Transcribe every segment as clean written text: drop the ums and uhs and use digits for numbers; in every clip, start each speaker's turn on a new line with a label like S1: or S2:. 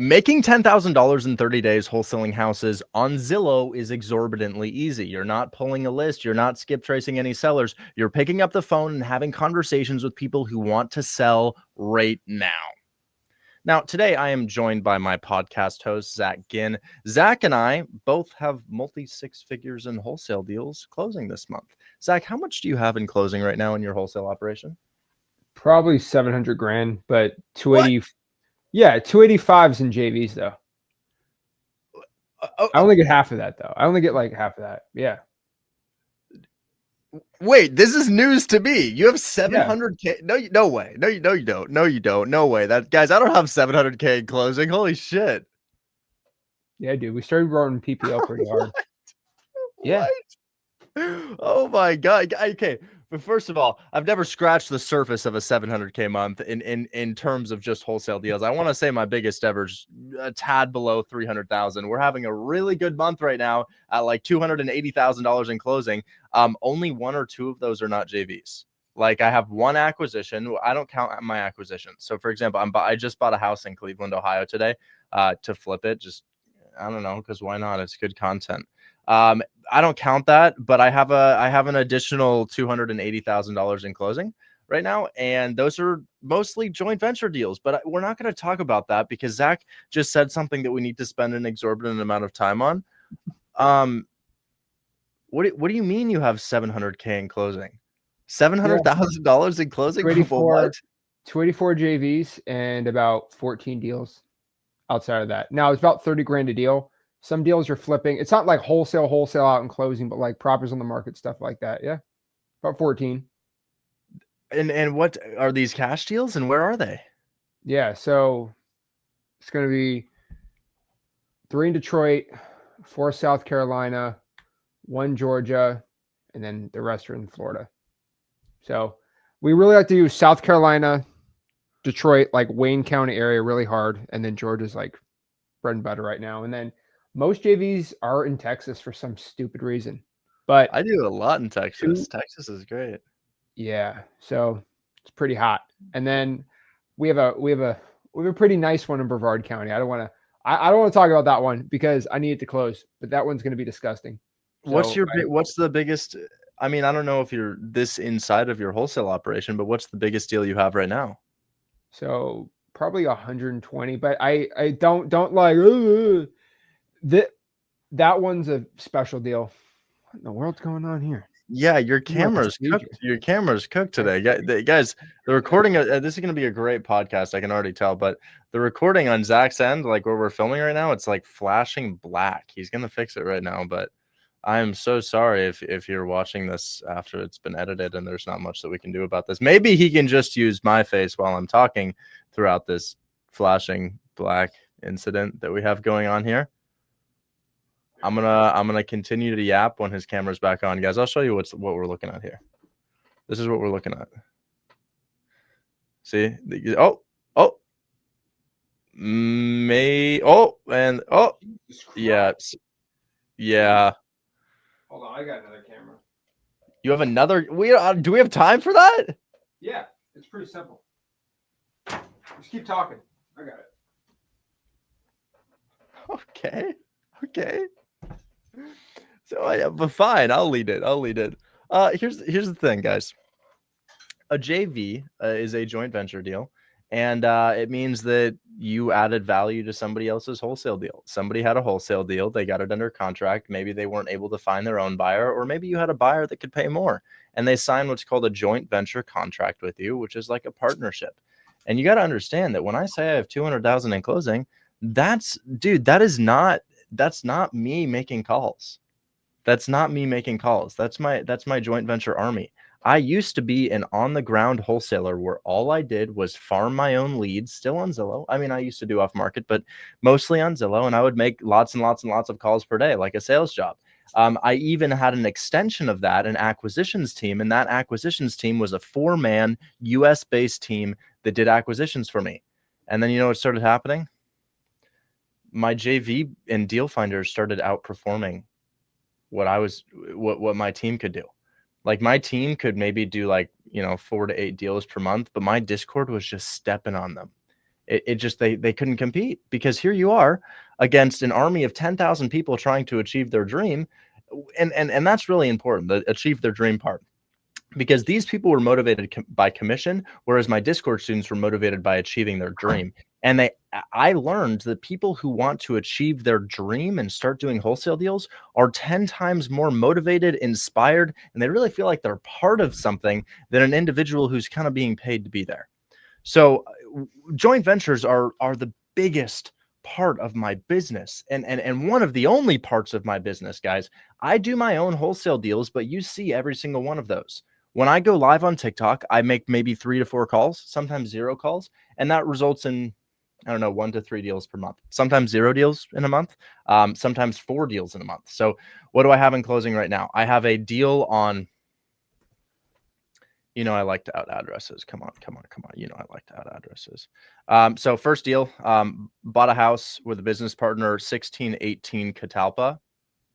S1: Making $10,000 in 30 days wholesaling houses on Zillow is exorbitantly easy. You're not pulling a list. You're not skip tracing any sellers. You're picking up the phone and having conversations with people who want to sell right now. Now, today I am joined by my podcast host, Zach Ginn. Zach and I both have multi-six figures in wholesale deals closing this month. Zach, how much do you have in closing right now in your wholesale operation?
S2: Probably 700 grand, but
S1: What?
S2: 280. Yeah, 285s in JVs though. I only get half of that though. I only get like half of that. Yeah.
S1: Wait, this is news to me. You have 700K.
S2: Yeah.
S1: No way. No, you don't. No, you don't. No way. Guys, I don't have 700K in closing. Holy shit.
S2: Yeah, dude. We started running PPO pretty hard. Yeah.
S1: Oh my God. Okay. But first of all, I've never scratched the surface of a 700K month in terms of just wholesale deals. I want to say my biggest ever is a tad below 300,000. We're having a really good month right now at like $280,000 in closing. Only one or two of those are not JVs. Like I have one acquisition. I don't count my acquisitions. So for example, I just bought a house in Cleveland, Ohio today to flip it. Just, I don't know, because why not? It's good content. I don't count that, but I have an additional $280,000 in closing right now, and those are mostly joint venture deals. But we're not going to talk about that because Zach just said something that we need to spend an exorbitant amount of time on. What do you mean you have 700K in closing? $700,000 in closing?
S2: 284,
S1: What?
S2: 284 JVs and about 14 deals outside of that. Now it's about 30 grand a deal. Some deals are flipping. It's not like wholesale out and closing, but like properties on the market, stuff like that. Yeah. About 14.
S1: And what are these cash deals and where are they?
S2: Yeah. So it's going to be 3 in Detroit, 4 South Carolina, 1 Georgia, and then the rest are in Florida. So we really like to use South Carolina, Detroit, like Wayne County area really hard. And then Georgia's like bread and butter right now. And then most JVs are in Texas for some stupid reason. But
S1: I do a lot in Texas. Texas is great.
S2: Yeah. So it's pretty hot. And then we have a pretty nice one in Brevard County. I don't want to talk about that one because I need it to close, but that one's going to be disgusting.
S1: What's the biggest? I mean, I don't know if you're this inside of your wholesale operation, but what's the biggest deal you have right now?
S2: So probably 120, but I don't like that one's a special deal. What in the world's going on here?
S1: Yeah, your camera's cooked. Your camera's cooked today, guys. The recording. This is going to be a great podcast. I can already tell, but the recording on Zach's end, like where we're filming right now, it's like flashing black. He's going to fix it right now, but I am so sorry if you're watching this after it's been edited and there's not much that we can do about this. Maybe he can just use my face while I'm talking throughout this flashing black incident that we have going on here. I'm gonna continue to yap when his camera's back on, guys. I'll show you what we're looking at here. This is what we're looking at. See? Yeah.
S2: Hold on, I got another camera.
S1: You have another? Do we have time for that?
S2: Yeah, it's pretty simple. Just keep talking. I got
S1: it. Okay. So, but fine, I'll lead it. Here's the thing, guys. A JV is a joint venture deal, and it means that you added value to somebody else's wholesale deal. Somebody had a wholesale deal, they got it under contract. Maybe they weren't able to find their own buyer, or maybe you had a buyer that could pay more, and they signed what's called a joint venture contract with you, which is like a partnership. And you got to understand that when I say I have 200,000 in closing, that's not me making calls. That's my joint venture army. I used to be an on-the-ground wholesaler where all I did was farm my own leads, still on Zillow. I mean, I used to do off-market, but mostly on Zillow, and I would make lots and lots and lots of calls per day, like a sales job. I even had an extension of that, an acquisitions team, and that acquisitions team was a 4-man US-based team that did acquisitions for me. And then you know what started happening? My JV and deal finders started outperforming what my team could do. Like my team could maybe do 4 to 8 deals per month, but my Discord was just stepping on them. It just they couldn't compete, because here you are against an army of 10,000 people trying to achieve their dream. And that's really important, the achieve their dream part, because these people were motivated by commission, whereas my Discord students were motivated by achieving their dream. And I learned that people who want to achieve their dream and start doing wholesale deals are 10 times more motivated, inspired, and they really feel like they're part of something than an individual who's kind of being paid to be there. So joint ventures are the biggest part of my business, and one of the only parts of my business, guys. I do my own wholesale deals, but you see every single one of those. When I go live on TikTok, I make maybe 3 to 4 calls, sometimes 0 calls, and that results in, I don't know, 1 to 3 deals per month, sometimes 0 deals in a month, sometimes 4 deals in a month. So what do I have in closing right now? I have a deal on, I like to out addresses. Come on. I like to out addresses. So first deal, bought a house with a business partner, 1618 Catalpa,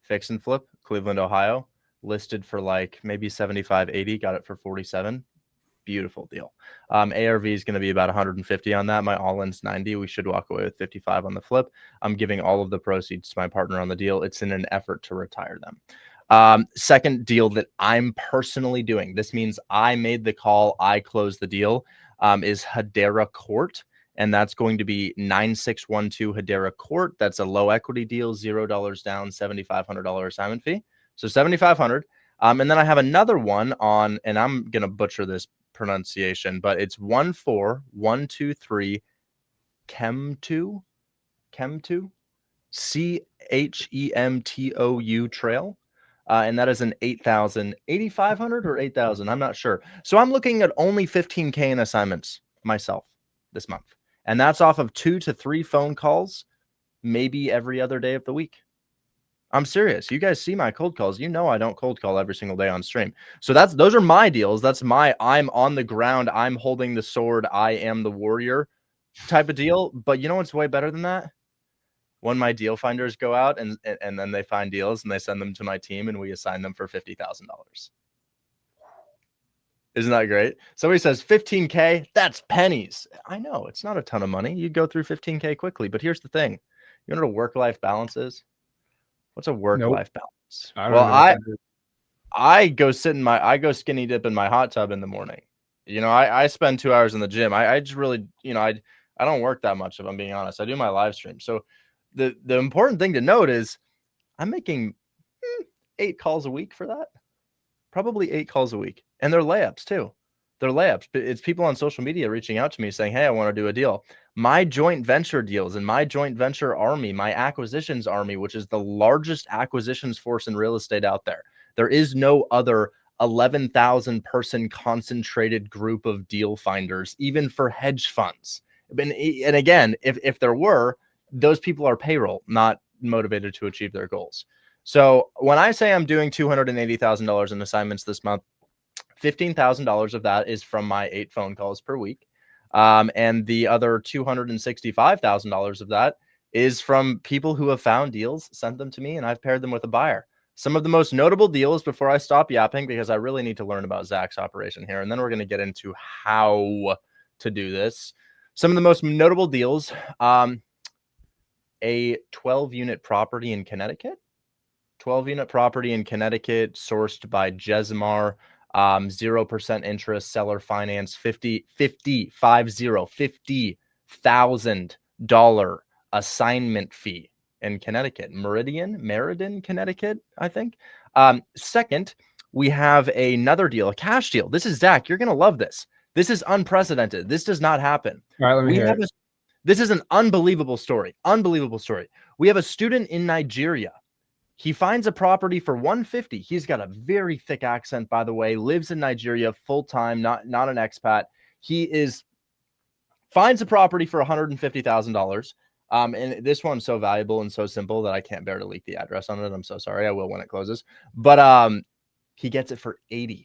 S1: fix and flip, Cleveland, Ohio, listed for like maybe 75, 80, got it for 47. Beautiful deal. ARV is going to be about 150 on that. My all-in's 90. We should walk away with 55 on the flip. I'm giving all of the proceeds to my partner on the deal. It's in an effort to retire them. Second deal that I'm personally doing, this means I made the call, I closed the deal, is Hedera Court. And that's going to be 9612 Hedera Court. That's a low equity deal, $0 down, $7,500 assignment fee. So 7,500. And then I have another one on, and I'm going to butcher this pronunciation, but it's 14123 Chemtou, CHEMTOU trail. And that is an 8,500 or 8,000. I'm not sure. So I'm looking at only 15K in assignments myself this month. And that's off of 2 to 3 phone calls, maybe every other day of the week. I'm serious. You guys see my cold calls. I don't cold call every single day on stream. So those are my deals. That's I'm on the ground. I'm holding the sword. I am the warrior type of deal. But you know what's way better than that? When my deal finders go out and then they find deals and they send them to my team and we assign them for $50,000. Isn't that great? Somebody says 15K, that's pennies. I know it's not a ton of money. You go through 15K quickly, but here's the thing. You know what a work-life balance is? What's a work-life balance? I go skinny dip in my hot tub in the morning. I spend 2 hours in the gym. I just really, I don't work that much, if I'm being honest. I do my live stream. So the important thing to note is I'm making 8 calls a week for that. Probably 8 calls a week. And they're layups too. They're layups. It's people on social media reaching out to me saying, hey, I want to do a deal. My joint venture deals and my joint venture army, my acquisitions army, which is the largest acquisitions force in real estate out there. There is no other 11,000 person concentrated group of deal finders, even for hedge funds. And again, if there were, those people are payroll, not motivated to achieve their goals. So when I say I'm doing $280,000 in assignments this month, $15,000 of that is from my 8 phone calls per week. And the other $265,000 of that is from people who have found deals, sent them to me, and I've paired them with a buyer. Some of the most notable deals, before I stop yapping, because I really need to learn about Zach's operation here, and then we're going to get into how to do this. Some of the most notable deals, a 12-unit property in Connecticut. 12-unit property in Connecticut, sourced by Jesmar, 0% interest, seller finance, $50,000 assignment fee in Connecticut. Meriden, Connecticut, I think. Second, we have another deal, a cash deal. This is Zach. You're going to love this. This is unprecedented. This does not happen.
S2: All right, let me hear it.
S1: This is an unbelievable story. Unbelievable story. We have a student in Nigeria. He finds a property for $150,000. He's got a very thick accent, by the way, lives in Nigeria full-time, not an expat. Finds a property for $150,000. And this one's so valuable and so simple that I can't bear to leak the address on it. I'm so sorry. I will when it closes. But he gets it for $80,000.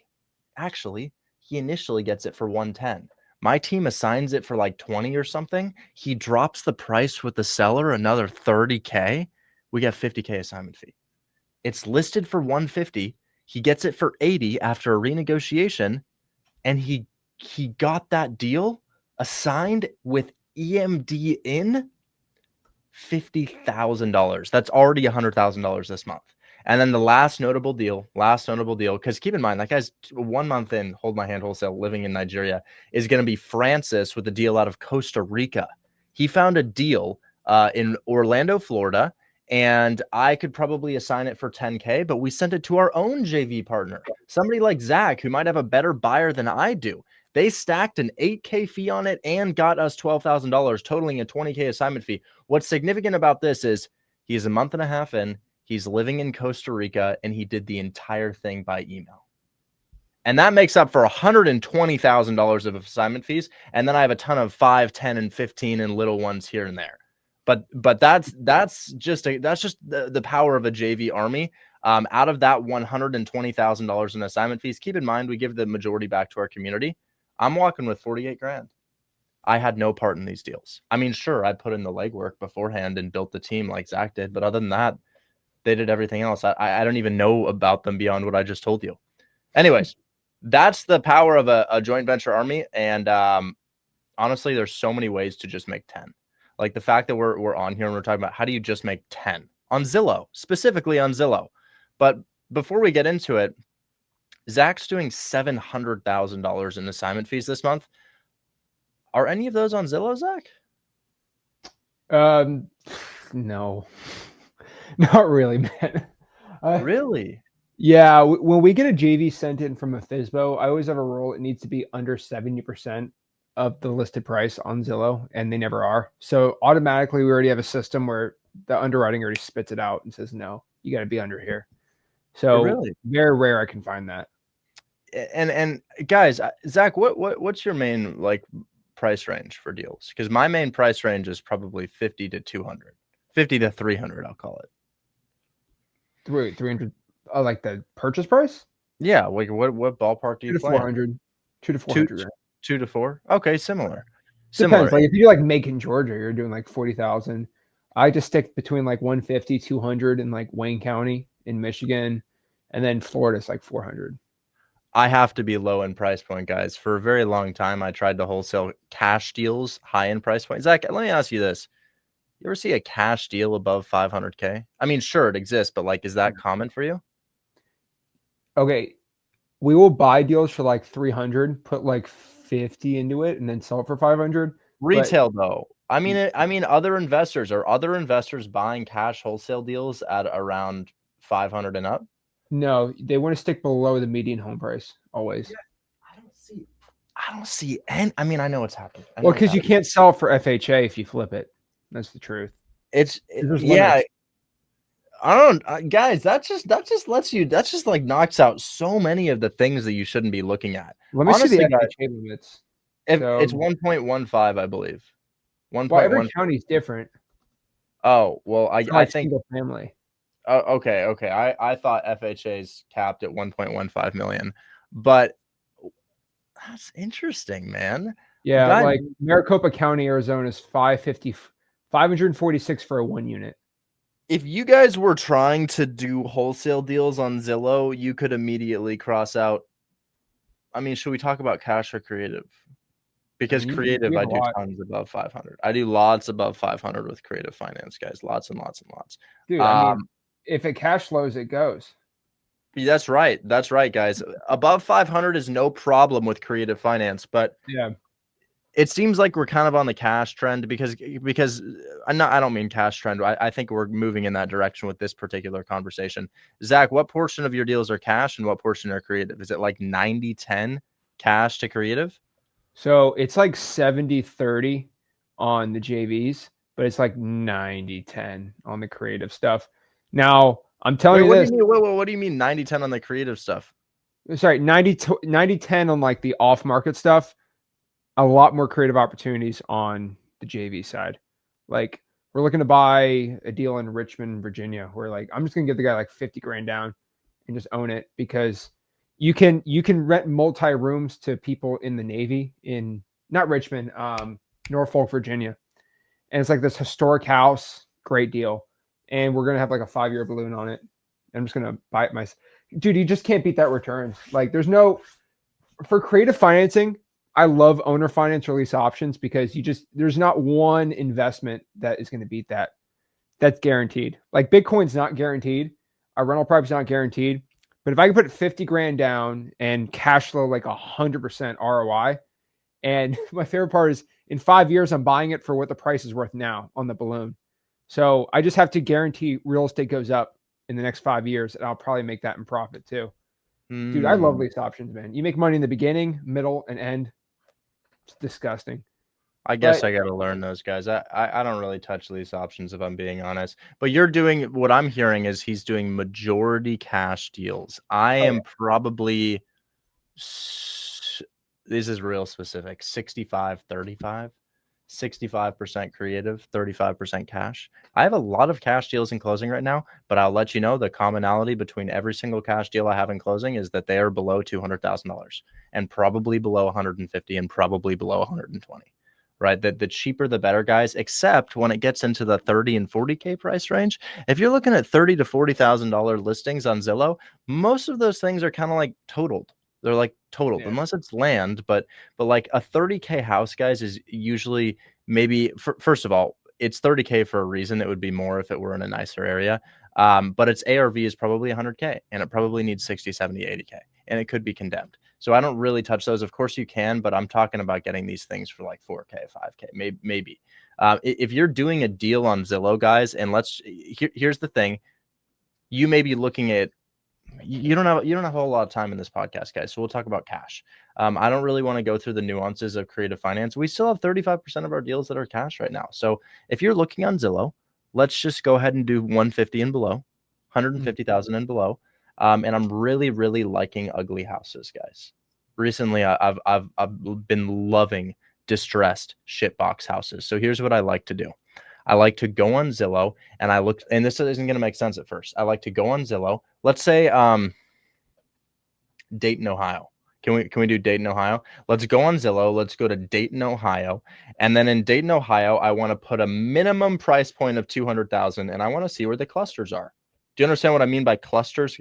S1: Actually, he initially gets it for $110,000. My team assigns it for like $20,000 or something. He drops the price with the seller another $30,000. We get $50,000 assignment fee. It's listed for $150,000. He gets it for $80,000 after a renegotiation, and he got that deal assigned with EMD in $50,000. That's already $100,000 this month. And then the last notable deal, because keep in mind, that guy's 1 month in, hold my hand wholesale, living in Nigeria, is going to be Francis with a deal out of Costa Rica. He found a deal in Orlando, Florida, and I could probably assign it for 10K, but we sent it to our own JV partner, somebody like Zach, who might have a better buyer than I do. They stacked an 8K fee on it and got us $12,000, totaling a 20K assignment fee. What's significant about this is he's a month and a half in, he's living in Costa Rica, and he did the entire thing by email. And that makes up for $120,000 of assignment fees. And then I have a ton of 5, 10, and 15 and little ones here and there. But that's just the power of a JV army. Out of that $120,000 in assignment fees, keep in mind we give the majority back to our community. I'm walking with 48 grand. I had no part in these deals. I mean, sure, I put in the legwork beforehand and built the team like Zach did, but other than that, they did everything else. I don't even know about them beyond what I just told you. Anyways, that's the power of a joint venture army. And honestly, there's so many ways to just make 10. Like the fact that we're on here and we're talking about how do you just make 10 on Zillow, specifically on Zillow. But before we get into it, Zach's doing $700,000 in assignment fees this month. Are any of those on Zillow, Zach?
S2: No, not really, man.
S1: Really?
S2: Yeah, when we get a JV sent in from a FSBO, I always have a rule. It needs to be under 70% of the listed price on Zillow, and they never are. So automatically, we already have a system where the underwriting already spits it out and says, no, you got to be under here. So
S1: really?
S2: Very rare I can find that.
S1: And guys, Zach, what's your main like price range for deals? Because my main price range is probably 50 to 200, 50 to 300. I'll call it
S2: 300. Like the purchase price?
S1: Yeah. Like what ballpark do you play?
S2: 400, 2 to 400.
S1: 2 to 4. Okay, similar.
S2: Depends. Like if you do like Macon, Georgia, you're doing like 40,000. I just stick between like 150, 200 in like Wayne County in Michigan, and then Florida's like 400.
S1: I have to be low in price point, guys. For a very long time, I tried to wholesale cash deals high in price point. Zach, let me ask you this. You ever see a cash deal above 500K? I mean, sure, it exists, but like, is that common for you?
S2: Okay. We will buy deals for like 300, put like 50 into it, and then sell it for 500.
S1: Retail though. I mean, other investors buying cash wholesale deals at around 500 and up?
S2: No, they want to stick below the median home price always.
S1: Yeah, I don't see any. I mean, I know it's happening.
S2: Well, because you can't sell it for FHA if you flip it. That's the truth.
S1: Yeah. I don't, guys. That just like knocks out so many of the things that you shouldn't be looking at.
S2: Let me see the FHA limits.
S1: It's 1.15, I believe. 1.1.
S2: Well, every county is different.
S1: Oh well, I think
S2: single family.
S1: Okay. I thought FHA's capped at 1.15 million, but that's interesting, man.
S2: Yeah, like Maricopa County, Arizona is 546 for a 1 unit.
S1: If you guys were trying to do wholesale deals on Zillow, you could immediately cross out. I mean, should we talk about cash or creative? Because creative, I do tons above 500. I do lots above 500 with creative finance, guys. Lots and lots and lots.
S2: Dude, I mean, if it cash flows, it goes.
S1: That's right. That's right, guys. Above 500 is no problem with creative finance, but
S2: yeah,
S1: it seems like we're kind of on the cash trend because I don't mean cash trend. I think we're moving in that direction with this particular conversation. Zach, what portion of your deals are cash and what portion are creative? Is it like 90-10 cash to creative?
S2: So it's like 70-30 on the JVs, but it's like 90-10 on the creative stuff. Now, I'm telling you this.
S1: What do you mean 90-10 on the creative stuff?
S2: Sorry, 90-10 on like the off-market stuff. A lot more creative opportunities on the JV side. Like we're looking to buy a deal in Richmond, Virginia, where like I'm just gonna give the guy like 50 grand down and just own it because you can rent multi-rooms to people in the Navy in not Richmond, Norfolk, Virginia. And it's like this historic house, great deal. And we're gonna have like a 5-year balloon on it. I'm just gonna buy it myself. Dude, you just can't beat that return. Like there's no for creative financing. I love owner finance or lease options because there's not one investment that is going to beat that. That's guaranteed. Like Bitcoin's not guaranteed. A rental property's not guaranteed. But if I can put 50 grand down and cash flow like 100% ROI, and my favorite part is in 5 years, I'm buying it for what the price is worth now on the balloon. So I just have to guarantee real estate goes up in the next 5 years, and I'll probably make that in profit too. Dude, I love lease options, man. You make money in the beginning, middle, and end. It's disgusting.
S1: I guess I got to learn those guys. I don't really touch lease options if I'm being honest. But you're doing what I'm hearing is he's doing majority cash deals. I am probably this is real specific. 65-35. 65% creative, 35% cash. I have a lot of cash deals in closing right now, but I'll let you know the commonality between every single cash deal I have in closing is that they are below $200,000 and probably below 150 and probably below 120. Right? The cheaper, the better, guys, except when it gets into the 30 and 40K price range. If you're looking at $30,000 to $40,000 listings on Zillow, most of those things are kind of like totaled. They're like totaled, unless it's land, but like a 30K house, guys, is usually maybe, first of all, it's 30K for a reason. It would be more if it were in a nicer area. But its ARV is probably 100K and it probably needs 60, 70, 80K and it could be condemned. So I don't really touch those. Of course you can, but I'm talking about getting these things for like 4K, 5K, maybe. If you're doing a deal on Zillow, guys, and here's the thing, you may be looking at, you don't have a whole lot of time in this podcast, guys. So we'll talk about cash. I don't really want to go through the nuances of creative finance. We still have 35% of our deals that are cash right now. So if you're looking on Zillow, let's just go ahead and do 150 and below, 150,000 and below. And I'm really, really liking ugly houses, guys. Recently, I've been loving distressed shitbox houses. So here's what I like to do. I like to go on Zillow and and this isn't going to make sense at first. I like to go on Zillow. Let's say Dayton, Ohio. Can we do Dayton, Ohio? Let's go on Zillow. Let's go to Dayton, Ohio. And then in Dayton, Ohio, I want to put a minimum price point of 200,000 and I want to see where the clusters are. Do you understand what I mean by clusters?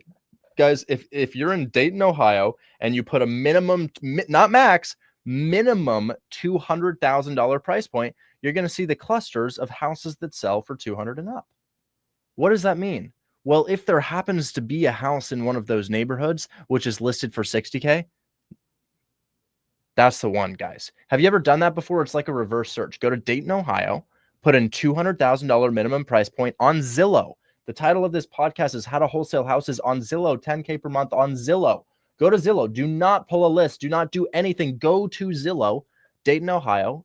S1: Guys, if you're in Dayton, Ohio, and you put a minimum, not max, minimum $200,000 price point, you're going to see the clusters of houses that sell for 200 and up. What does that mean? Well, if there happens to be a house in one of those neighborhoods, which is listed for 60K, that's the one, guys. Have you ever done that before? It's like a reverse search. Go to Dayton, Ohio, put in $200,000 minimum price point on Zillow. The title of this podcast is How to Wholesale Houses on Zillow, 10K per month on Zillow. Go to Zillow. Do not pull a list. Do not do anything. Go to Zillow, Dayton, Ohio,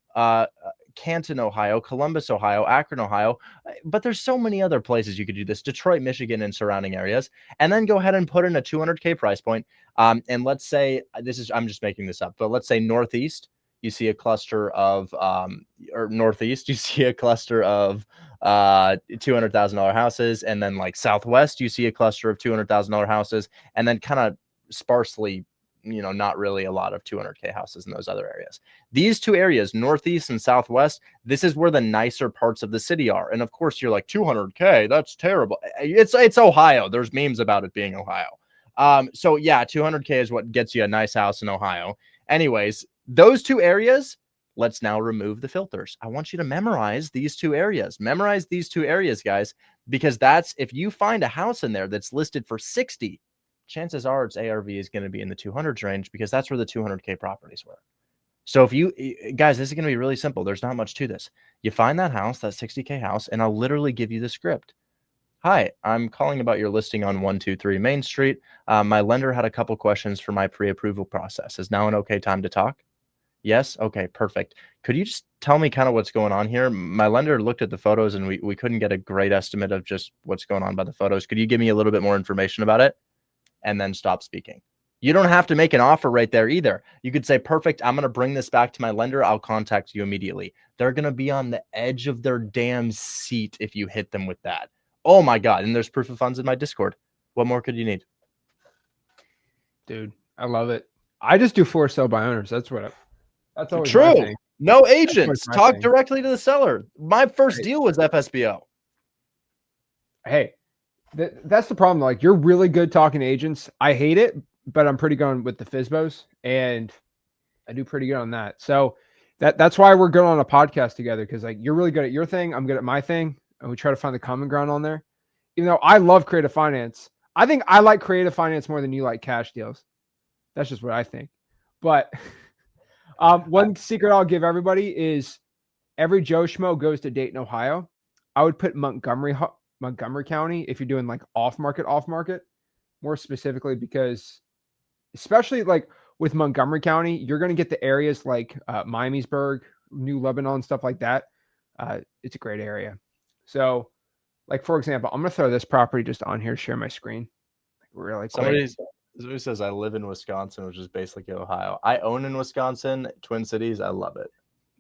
S1: Canton, Ohio, Columbus, Ohio, Akron, Ohio. But there's so many other places you could do this. Detroit, Michigan, and surrounding areas. And then go ahead and put in a 200K price point. And let's say I'm just making this up, but let's say Northeast, you see a cluster of, or Northeast, you see a cluster of $200,000 houses. And then like Southwest, you see a cluster of $200,000 houses. And then kind of sparsely, not really a lot of 200K houses in those other areas. These two areas, Northeast and Southwest, this is where the nicer parts of the city are. And of course, you're like, 200K, that's terrible. It's Ohio. There's memes about it being Ohio. So yeah, 200K is what gets you a nice house in Ohio. Anyways, those two areas, let's now remove the filters. I want you to memorize these two areas. Memorize these two areas, guys, because if you find a house in there that's listed for 60, chances are its ARV is going to be in the 200s range because that's where the 200K properties were. So if you guys, this is going to be really simple. There's not much to this. You find that house, that 60K house, and I'll literally give you the script. Hi, I'm calling about your listing on 123 Main Street. My lender had a couple questions for my pre-approval process. Is now an okay time to talk? Yes? Okay, perfect. Could you just tell me kind of what's going on here? My lender looked at the photos and we couldn't get a great estimate of just what's going on by the photos. Could you give me a little bit more information about it? And then stop speaking. You don't have to make an offer right there either. You could say, perfect, I'm going to bring this back to my lender. I'll contact you immediately. They're going to be on the edge of their damn seat if you hit them with that. Oh my God. And there's proof of funds in my Discord. What more could you need?
S2: Dude, I love it. I just do for sale by owners. That's always
S1: true.
S2: My thing.
S1: No agents. Talk directly to the seller. My first deal was FSBO.
S2: Hey, that's the problem. Like, you're really good talking to agents. I hate it, but I'm pretty going with the FSBOs. And I do pretty good on that. So that's why we're good on a podcast together, because like you're really good at your thing, I'm good at my thing, and we try to find the common ground on there. Even though I love creative finance, I think I like creative finance more than you like cash deals. That's just what I think. But one secret I'll give everybody is every Joe Schmo goes to Dayton, Ohio. I would put Montgomery County if you're doing like off market, more specifically, because especially like with Montgomery County, you're going to get the areas like Miamisburg, New Lebanon, stuff like that. It's a great area. So, like for example, I'm going to throw this property just on here, share my screen, really quick.
S1: Somebody says I live in Wisconsin, which is basically Ohio. I own in Wisconsin, Twin Cities. I love it.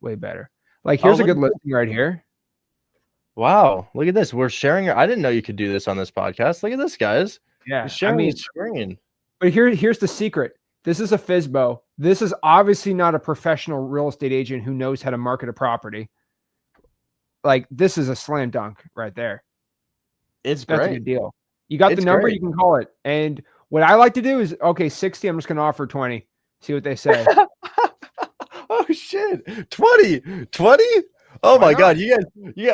S2: Way better. Like here's a good
S1: look
S2: listing right here.
S1: Wow, look at this. We're sharing. I didn't know you could do this on this podcast. Look at this, guys.
S2: Yeah,
S1: You're sharing the screen.
S2: But here's the secret. This is a FSBO. This is obviously not a professional real estate agent who knows how to market a property. Like this is a slam dunk right there.
S1: It's
S2: That's
S1: great.
S2: a good deal. You got the number, you can call it. And what I like to do is, okay, 60, I'm just going to offer 20. See what they say.
S1: Oh shit. 20. Oh my God. You guys,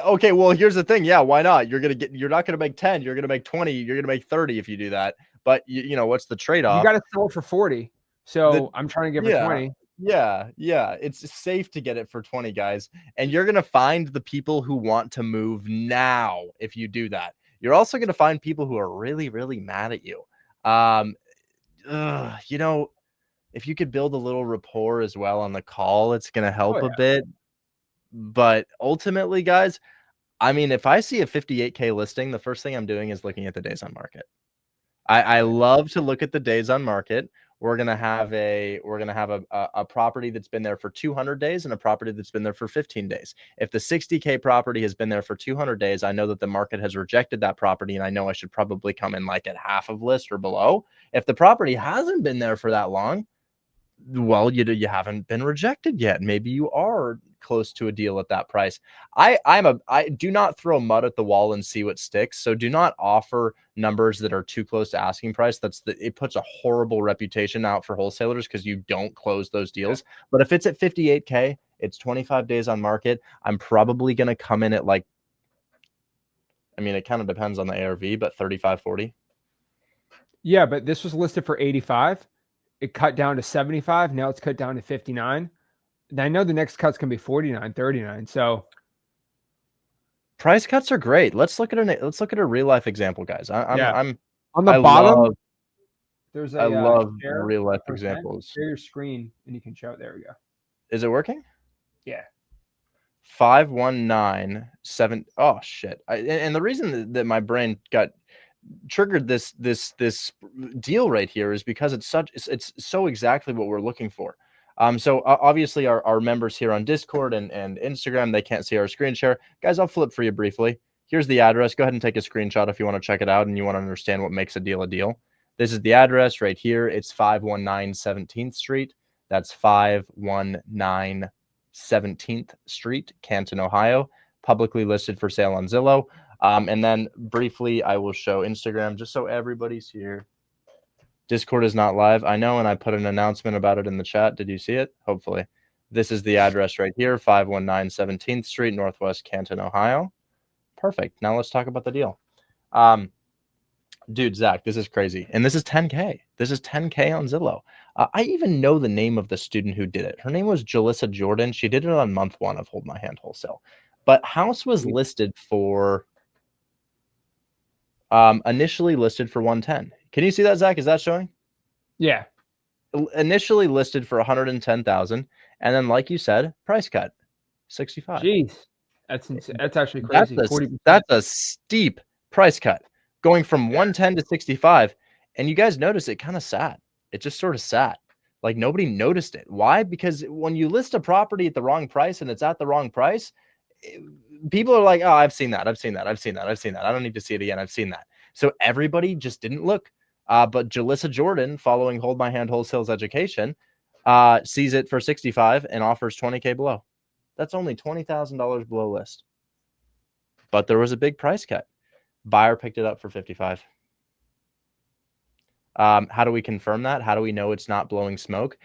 S1: okay. Well, here's the thing. Yeah, why not? You're not gonna make 10, you're gonna make 20, you're gonna make 30 if you do that. But you know, what's the trade-off?
S2: You got to sell it for 40. So I'm trying to give her 20.
S1: Yeah. It's safe to get it for 20, guys. And you're gonna find the people who want to move now if you do that. You're also gonna find people who are really, really mad at you. You know, if you could build a little rapport as well on the call, it's gonna help a bit. But ultimately, guys, I mean, if I see a 58K listing, the first thing I'm doing is looking at the days on market. I love to look at the days on market. We're gonna have a property that's been there for 200 days and a property that's been there for 15 days. If the 60K property has been there for 200 days, I know that the market has rejected that property, and I know I should probably come in like at half of list or below. If the property hasn't been there for that long, well, you haven't been rejected yet. Maybe you are close to a deal at that price. I do not throw mud at the wall and see what sticks. So do not offer numbers that are too close to asking price. It puts a horrible reputation out for wholesalers because you don't close those deals. But if it's at 58K, it's 25 days on market, I'm probably going to come in at like, I mean, it kind of depends on the ARV, but 35, 40.
S2: Yeah, but this was listed for 85. It cut down to 75. Now it's cut down to 59. And I know the next cut's going to be 49, 39. So
S1: price cuts are great. Let's look at a real life example, guys. I'm
S2: on the bottom. There's
S1: I love real life examples.
S2: Share your screen and you can show it. There we go.
S1: Is it working?
S2: Yeah.
S1: 5197. Oh shit. And the reason that my brain got triggered this deal right here is because it's so exactly what we're looking for. So obviously our members here on Discord and Instagram, they can't see our screen share. Guys, I'll flip for you briefly. Here's the address. Go ahead and take a screenshot if you want to check it out and you want to understand what makes a deal a deal. This is the address right here. It's 519 17th Street. That's 519 17th Street, Canton, Ohio. Publicly listed for sale on Zillow. And then briefly, I will show Instagram just so everybody's here. Discord is not live. I know, and I put an announcement about it in the chat. Did you see it? Hopefully. This is the address right here, 519 17th Street, Northwest Canton, Ohio. Perfect. Now let's talk about the deal. Dude, Zach, this is crazy. And this is 10K. This is 10K on Zillow. I even know the name of the student who did it. Her name was Jalissa Jordan. She did it on month 1 of Hold My Hand Wholesale. But house was listed for... initially listed for 110. Can you see that, Zach? Is that showing?
S2: Yeah.
S1: Initially listed for 110,000, and then, like you said, price cut 65.
S2: Jeez, that's insane. That's actually crazy.
S1: That's a steep price cut, going from 110 to 65. And you guys notice it kind of sat. It just sort of sat. Like nobody noticed it. Why? Because when you list a property at the wrong price and it's at the wrong price, people are like, oh, I've seen that. I don't need to see it again. I've seen that. So everybody just didn't look. But Jalissa Jordan, following Hold My Hand Wholesale's education, sees it for 65 and offers 20K below. That's only $20,000 below list. But there was a big price cut. Buyer picked it up for 55. How do we confirm that? How do we know it's not blowing smoke?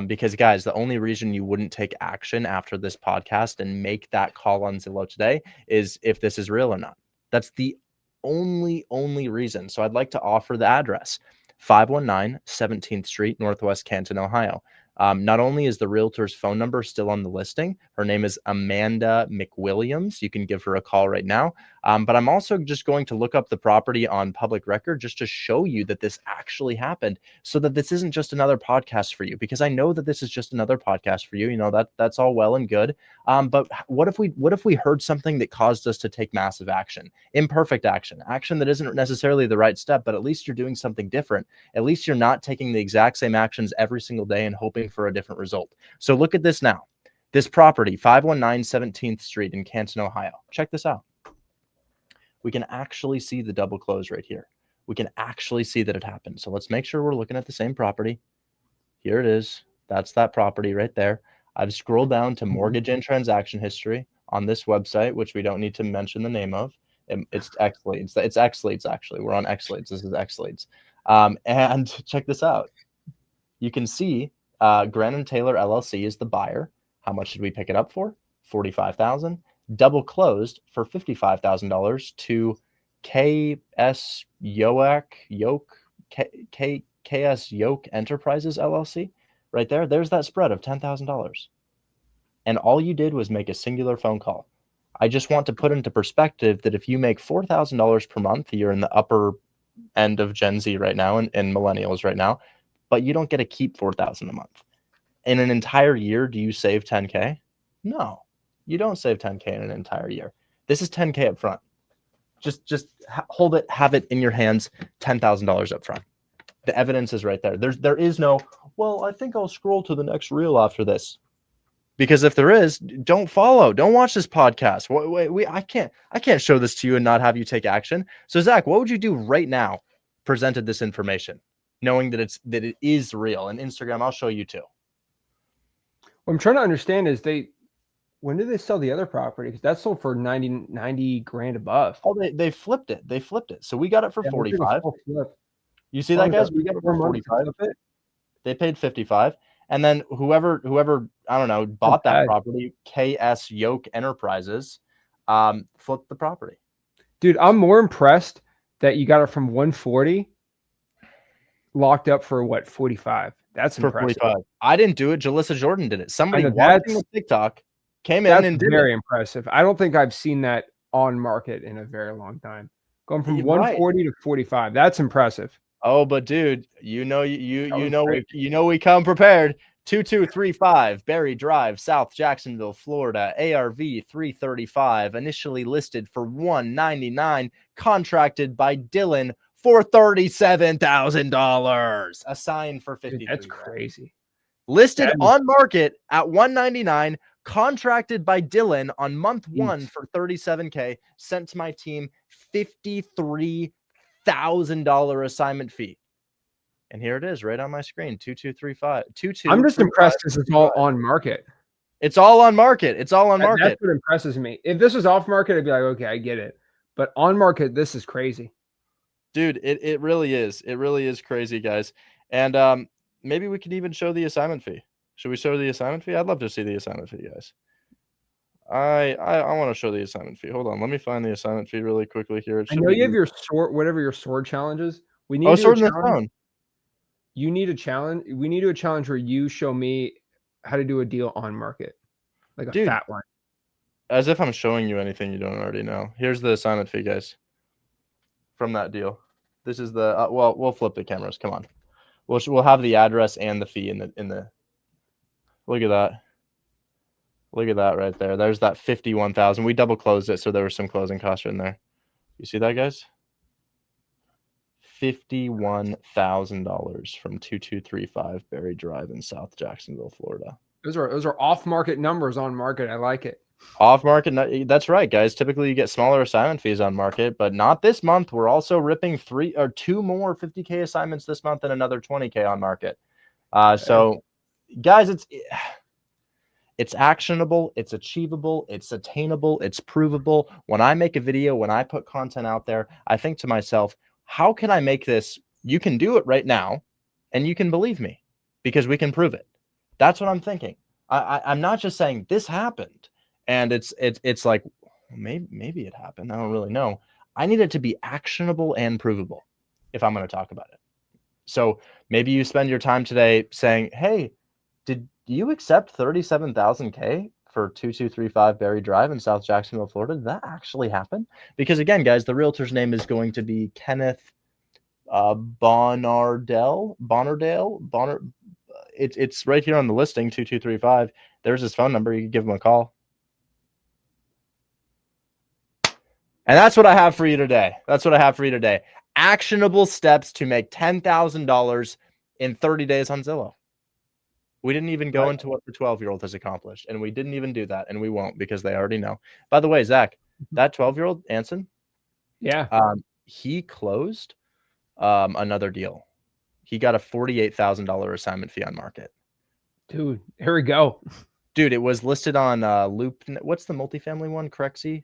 S1: Because guys, the only reason you wouldn't take action after this podcast and make that call on Zillow today is if this is real or not. That's the only reason. So I'd like to offer the address, 519 17th Street, Northwest Canton, Ohio. Not only is the realtor's phone number still on the listing, her name is Amanda McWilliams. You can give her a call right now. But I'm also just going to look up the property on public record just to show you that this actually happened, so that this isn't just another podcast for you, because I know that this is just another podcast for you. You know, that's all well and good. But what if we heard something that caused us to take massive action, imperfect action that isn't necessarily the right step, but at least you're doing something different. At least you're not taking the exact same actions every single day and hoping for a different result. So look at this now. This property, 519 17th Street in Canton, Ohio. Check this out. We can actually see the double close right here. We can actually see that it happened. So let's make sure we're looking at the same property. Here it is. That's that property right there. I've scrolled down to mortgage and transaction history on this website, which we don't need to mention the name of. It's XLeads. It's XLeads, actually. We're on XLeads. This is XLeads. And check this out. You can see Grannon Taylor LLC is the buyer. How much did we pick it up for? $45,000. Double closed for $55,000 to KS Yoke Enterprises LLC. Right there. There's that spread of $10,000. And all you did was make a singular phone call. I just want to put into perspective that if you make $4,000 per month, you're in the upper end of Gen Z right now and millennials right now, but you don't get to keep $4,000 a month. In an entire year, do you save 10K? No, you don't save 10K in an entire year. This is 10K up front. Just hold it, have it in your hands, $10,000 up front. The evidence is right there. There is no, well, I think I'll scroll to the next reel after this. Because if there is, don't follow. Don't watch this podcast. Wait, I can't show this to you and not have you take action. So Zach, what would you do right now? Presented this information, knowing that it is real. And Instagram, I'll show you too.
S2: What I'm trying to understand is when did they sell the other property? Because that sold for 90 grand above.
S1: Oh, they flipped it. They flipped it. So we got it for 45. You see that, guys? We got it for 45. They paid 55. And then whoever I don't know bought that property, KS Yoke Enterprises, flipped the property.
S2: Dude, I'm more impressed that you got it from 140 locked up for what, 45. That's impressive.
S1: 45. I didn't do it. Jalissa Jordan did it. Somebody watching the TikTok came in and did it.
S2: Very impressive. I don't think I've seen that on market in a very long time. Going from 140 to 45. That's impressive.
S1: Oh, but dude, you know we come prepared. 2235 Berry Drive, South Jacksonville, Florida. ARV 335, initially listed for $199, contracted by Dylan for $37,000. Assigned for $53,000.
S2: That's crazy.
S1: Listed on market at $199, contracted by Dylan on month 1 for $37K. Sent to my team $53,000 assignment fee. And here it is right on my screen, 2235.
S2: I'm just impressed because it's all on market.
S1: It's all on market. It's all on market.
S2: That's what impresses me. If this was off market, I'd be like, okay, I get it. But on market, this is crazy.
S1: Dude, it really is. It really is crazy, guys. And maybe we could even show the assignment fee. Should we show the assignment fee? I'd love to see the assignment fee, guys. I want to show the assignment fee. Hold on. Let me find the assignment fee really quickly here.
S2: I know you have your sword, whatever your sword challenge is. We need
S1: sword in the phone.
S2: You need a challenge. We need to do a challenge where you show me how to do a deal on market, like a fat one.
S1: As if I'm showing you anything you don't already know. Here's the assignment fee, guys. From that deal. This is the well, we'll flip the cameras. Come on. We'll have the address and the fee in the. Look at that. Look at that right there. There's that 51,000. We double closed it, so there was some closing costs in there. You see that, guys? $51,000 from 2235 Berry Drive in South Jacksonville, Florida.
S2: Those are off-market numbers on market. I like it.
S1: Off-market, that's right, guys. Typically, you get smaller assignment fees on market, but not this month. We're also ripping 2 more 50K assignments this month and another 20K on market. So, guys, it's actionable, it's achievable, it's attainable, it's provable. When I make a video, when I put content out there, I think to myself, how can I make this You can do it right now, and you can believe me because we can prove it. That's what I'm thinking. I'm not just saying this happened, and it's like maybe it happened. I don't really know. I need it to be actionable and provable if I'm going to talk about it. So maybe you spend your time today saying, "Hey, did you accept 37,000K for 2235 Berry Drive in South Jacksonville, Florida? Did that actually happen?" Because again, guys, the realtor's name is going to be Kenneth Bonardale. It's right here on the listing, 2235. There's his phone number. You can give him a call. And that's what I have for you today. Actionable steps to make $10,000 in 30 days on Zillow. We didn't even go into what the 12-year-old has accomplished, and we didn't even do that, and we won't because they already know. By the way, Zach, that 12-year-old, Anson, he closed another deal. He got a $48,000 assignment fee on market.
S2: Dude, here we go.
S1: Dude, it was listed on Loop. What's the multifamily one? Crexy,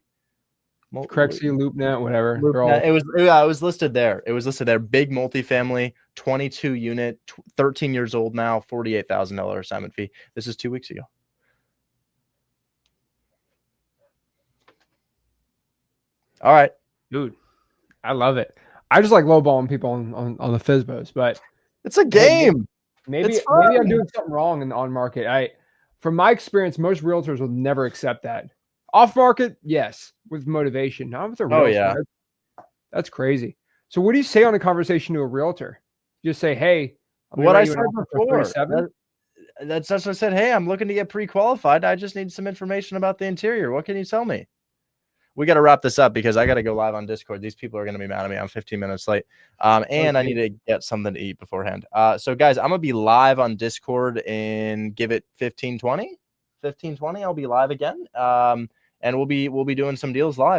S2: LoopNet, whatever.
S1: It was listed there. Big multifamily, 22 unit, 13 years old now, $48,000 assignment fee. This is 2 weeks ago. All right,
S2: dude, I love it. I just like lowballing people on the FSBOs, but
S1: it's a game.
S2: Maybe I'm doing something wrong in the on market. From my experience, most realtors will never accept that. Off market, yes, with motivation. Not with a realtor. Oh, yeah. That's crazy. So what do you say on a conversation to a realtor? You just say, "Hey,
S1: what I said before. That's what I said. Hey, I'm looking to get pre-qualified. I just need some information about the interior. What can you tell me?" We got to wrap this up because I got to go live on Discord. These people are going to be mad at me. I'm 15 minutes late. And I need to get something to eat beforehand. So guys, I'm going to be live on Discord and give it 15, 20. I'll be live again. And we'll be doing some deals live.